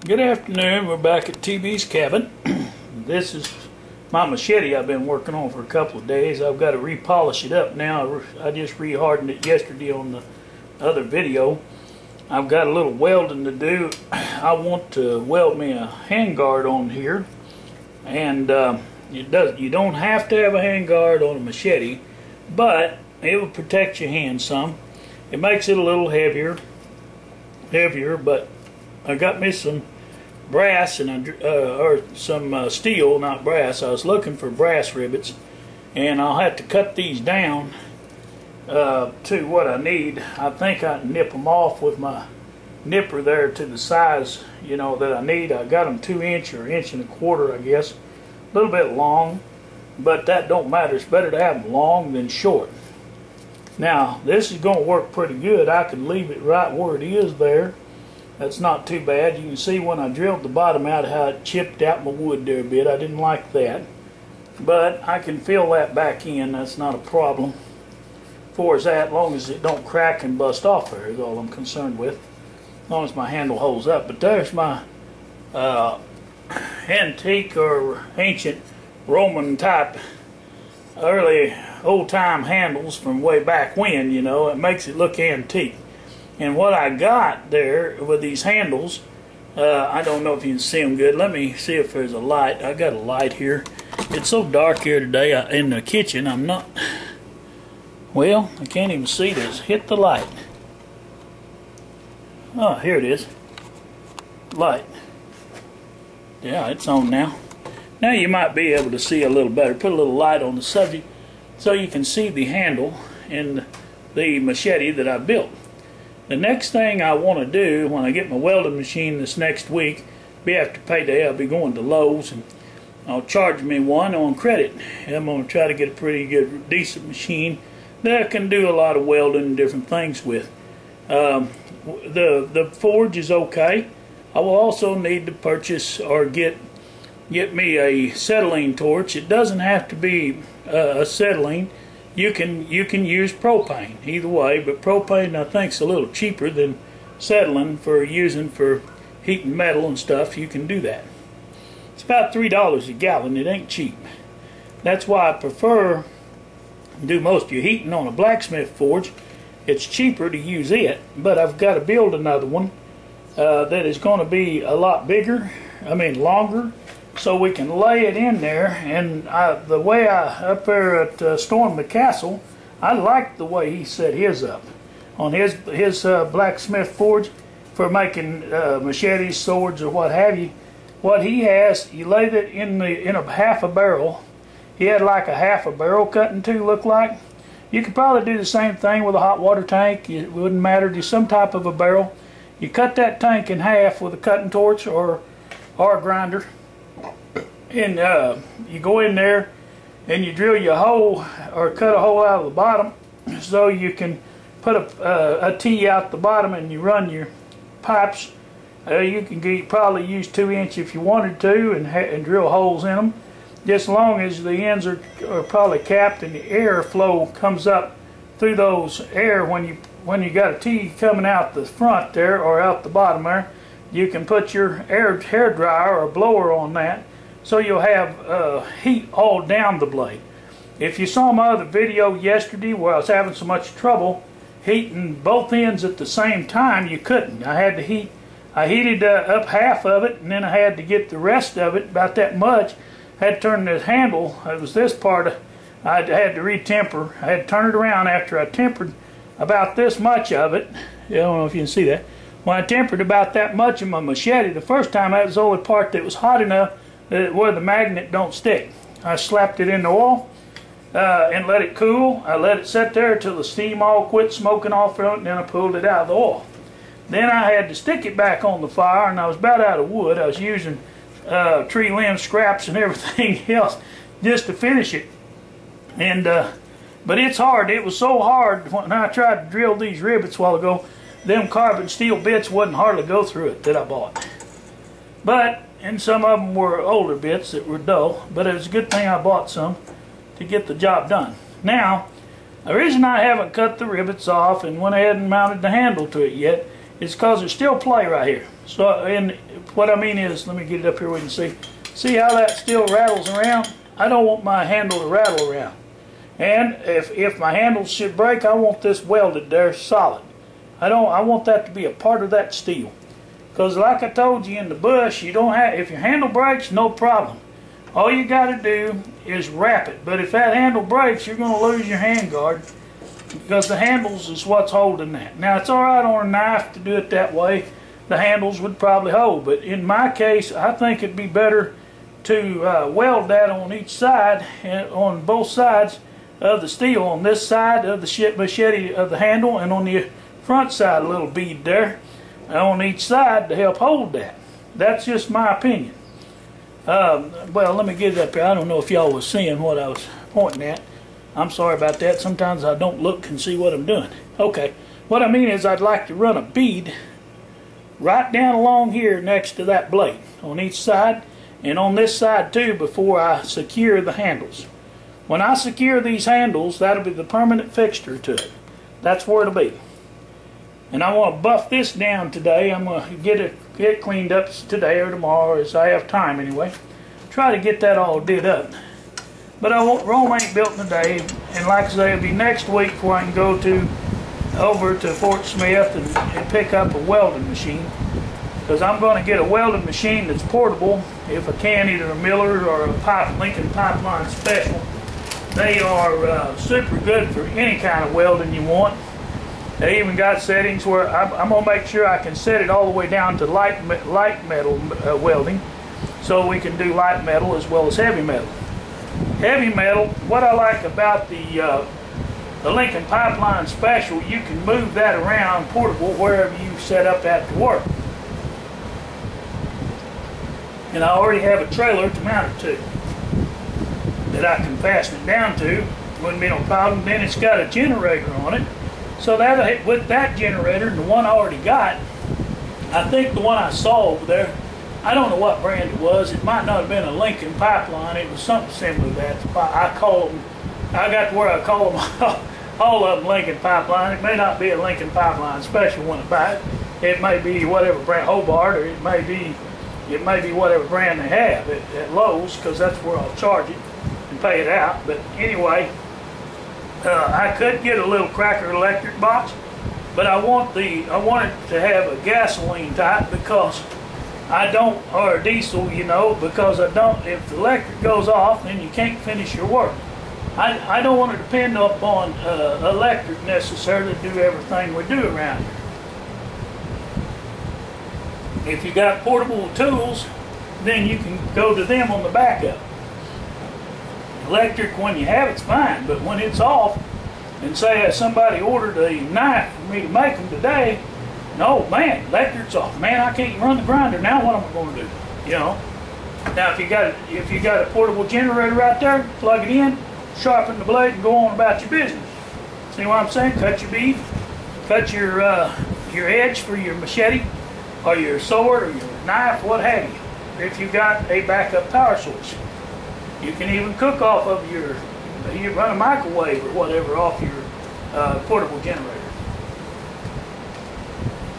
Good afternoon. We're back at TB's cabin. This is my machete I've been working on for a couple of days. I've got to repolish it up now. I just rehardened it yesterday on the other video. I've got a little welding to do. I want to weld me a handguard on here, and you don't have to have a handguard on a machete, but it will protect your hand some. It makes it a little heavier, but I got me some brass and or some steel, not brass. I was looking for brass rivets, and I'll have to cut these down to what I need. I think I can nip them off with my nipper there to the size, you know, that I need. I got them 2 inch or 1.25 inches, I guess. A little bit long, but that don't matter. It's better to have them long than short. Now this is going to work pretty good. I can leave it right where it is there. That's not too bad. You can see when I drilled the bottom out how it chipped out my wood there a bit. I didn't like that, but I can fill that back in. That's not a problem. For as long as it don't crack and bust off there is all I'm concerned with. As long as my handle holds up. But there's my antique or ancient Roman type early old time handles from way back when, you know. It makes it look antique. And what I got there with these handles, I don't know if you can see them good. Let me see if there's a light. I got a light here. It's so dark here today in the kitchen. I'm not, well, I can't even see this. Hit the light. Oh, here it is. Light. Yeah, it's on now. Now you might be able to see a little better. Put a little light on the subject so you can see the handle and the machete that I built. The next thing I want to do when I get my welding machine this next week, be after payday, I'll be going to Lowe's and I'll charge me one on credit. And I'm going to try to get a pretty good, decent machine that I can do a lot of welding and different things with. The forge is okay. I will also need to purchase or get me a acetylene torch. It doesn't have to be acetylene. You can use propane either way, but propane I think is a little cheaper than acetylene for using for heating metal and stuff. You can do that. It's about $3 a gallon. It ain't cheap. That's why I prefer to do most of your heating on a blacksmith forge. It's cheaper to use it, but I've got to build another one that is going to be a lot bigger. I mean longer. So we can lay it in there, and the way up there at Storm the Castle, I like the way he set his up on his blacksmith forge for making machetes, swords, or what have you. What he has, you lay it in a half a barrel. He had like a half a barrel cutting tool look like. You could probably do the same thing with a hot water tank. It wouldn't matter. Do some type of a barrel. You cut that tank in half with a cutting torch or a grinder. And you go in there and you drill your hole or cut a hole out of the bottom so you can put a T out the bottom and you run your pipes. You can probably use 2 inch if you wanted to and drill holes in them, just as long as the ends are probably capped and the air flow comes up through those air. When you got a T coming out the front there or out the bottom there, you can put your hair dryer or blower on that. So you'll have heat all down the blade. If you saw my other video yesterday where I was having so much trouble heating both ends at the same time, you couldn't. I heated up half of it, and then I had to get the rest of it, about that much. I had to turn the handle, it was this part, I had to retemper. I had to turn it around after I tempered about this much of it. I don't know if you can see that. When I tempered about that much of my machete, the first time that was the only part that was hot enough where the magnet don't stick. I slapped it in the oil and let it cool. I let it sit there until the steam all quit smoking off from it, and then I pulled it out of the oil. Then I had to stick it back on the fire, and I was about out of wood. I was using tree limb scraps and everything else just to finish it. And but it's hard. It was so hard when I tried to drill these rivets a while ago. Them carbon steel bits wouldn't hardly go through it that I bought. And some of them were older bits that were dull, but it was a good thing I bought some to get the job done. Now, the reason I haven't cut the rivets off and went ahead and mounted the handle to it yet is because there's still play right here. So, and what I mean is, let me get it up here where you can see. See how that still rattles around? I don't want my handle to rattle around. And if my handle should break, I want this welded there solid. I want that to be a part of that steel. Because like I told you in the bush, you don't have, if your handle breaks, no problem. All you got to do is wrap it. But if that handle breaks, you're going to lose your hand guard, because the handles is what's holding that. Now it's alright on a knife to do it that way. The handles would probably hold. But in my case, I think it'd be better to weld that on each side, and on both sides of the steel, on this side of the machete of the handle, and on the front side a little bead there on each side to help hold that. That's just my opinion. Well, let me get it up here. I don't know if y'all was seeing what I was pointing at. I'm sorry about that. Sometimes I don't look and see what I'm doing. Okay, what I mean is I'd like to run a bead right down along here next to that blade on each side, and on this side too, before I secure the handles. When I secure these handles, that'll be the permanent fixture to it. That's where it'll be. And I want to buff this down today. I'm going to get it cleaned up today or tomorrow, as I have time anyway. Try to get that all did up. But Rome ain't built in a day, and like I say, it'll be next week before I can go over to Fort Smith and pick up a welding machine. Because I'm going to get a welding machine that's portable, if I can, either a Miller or a Lincoln Pipeline Special. They are super good for any kind of welding you want. They even got settings where I'm going to make sure I can set it all the way down to light metal welding, so we can do light metal as well as heavy metal. Heavy metal, what I like about the Lincoln Pipeline Special, you can move that around portable wherever you set up at to work. And I already have a trailer to mount it to that I can fasten it down to. Wouldn't be no problem. Then it's got a generator on it. So that with that generator and the one I already got, I think the one I saw over there, I don't know what brand it was. It might not have been a Lincoln Pipeline. It was something similar to that. I got to where I call them all of them Lincoln Pipeline. It may not be a Lincoln Pipeline Special when I buy it. It may be whatever brand, Hobart, or it may be whatever brand they have at Lowe's, because that's where I'll charge it and pay it out. But anyway, I could get a little Cracker electric box, but I want it to have a gasoline type, because I don't, or a diesel, you know, because I don't, if the electric goes off, then you can't finish your work. I don't want to depend upon electric necessarily to do everything we do around here. If you got portable tools, then you can go to them on the backup. Electric, when you have it's fine, but when it's off, and say somebody ordered a knife for me to make them today, no, man, electric's off. Man, I can't run the grinder now. What am I going to do? You know. Now, if you got a portable generator right there, plug it in, sharpen the blade, and go on about your business. See what I'm saying? Cut your bead, cut your edge for your machete, or your sword, or your knife, what have you. If you got a backup power source, you can even cook off of you run a microwave or whatever off your portable generator.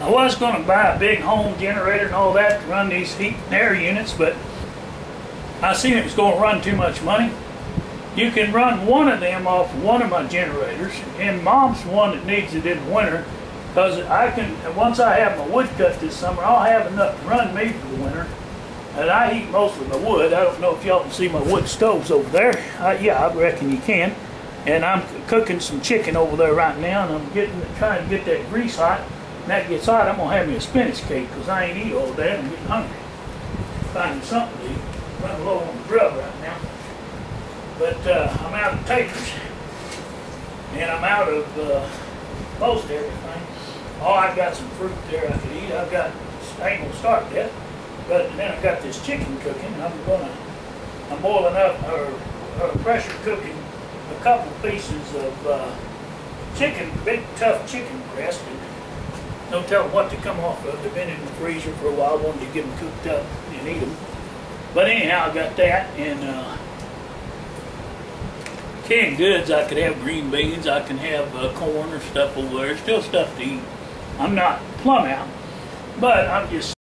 I was going to buy a big home generator and all that to run these heat and air units, but I seen it was going to run too much money. You can run one of them off one of my generators, and Mom's one that needs it in the winter, because once I have my wood cut this summer, I'll have enough to run me for the winter. And I heat most of my wood. I don't know if y'all can see my wood stoves over there. Yeah, I reckon you can. And I'm cooking some chicken over there right now, and I'm trying to get that grease hot. When that gets hot, I'm going to have me a spinach cake, because I ain't eat all day and I'm getting hungry. Finding something to eat. Running low on the grub right now. But I'm out of taters. And I'm out of most everything. Oh, I've got some fruit there I could eat. I ain't going to start that. But then I've got this chicken cooking. I'm boiling up or pressure cooking a couple pieces of chicken, big tough chicken breast. And no telling what to come off of. They've been in the freezer for a while. I wanted to get them cooked up and eat them. But anyhow, I got that. And canned goods, I could have green beans. I can have corn or stuff over there. Still stuff to eat. I'm not plumb out, but I'm just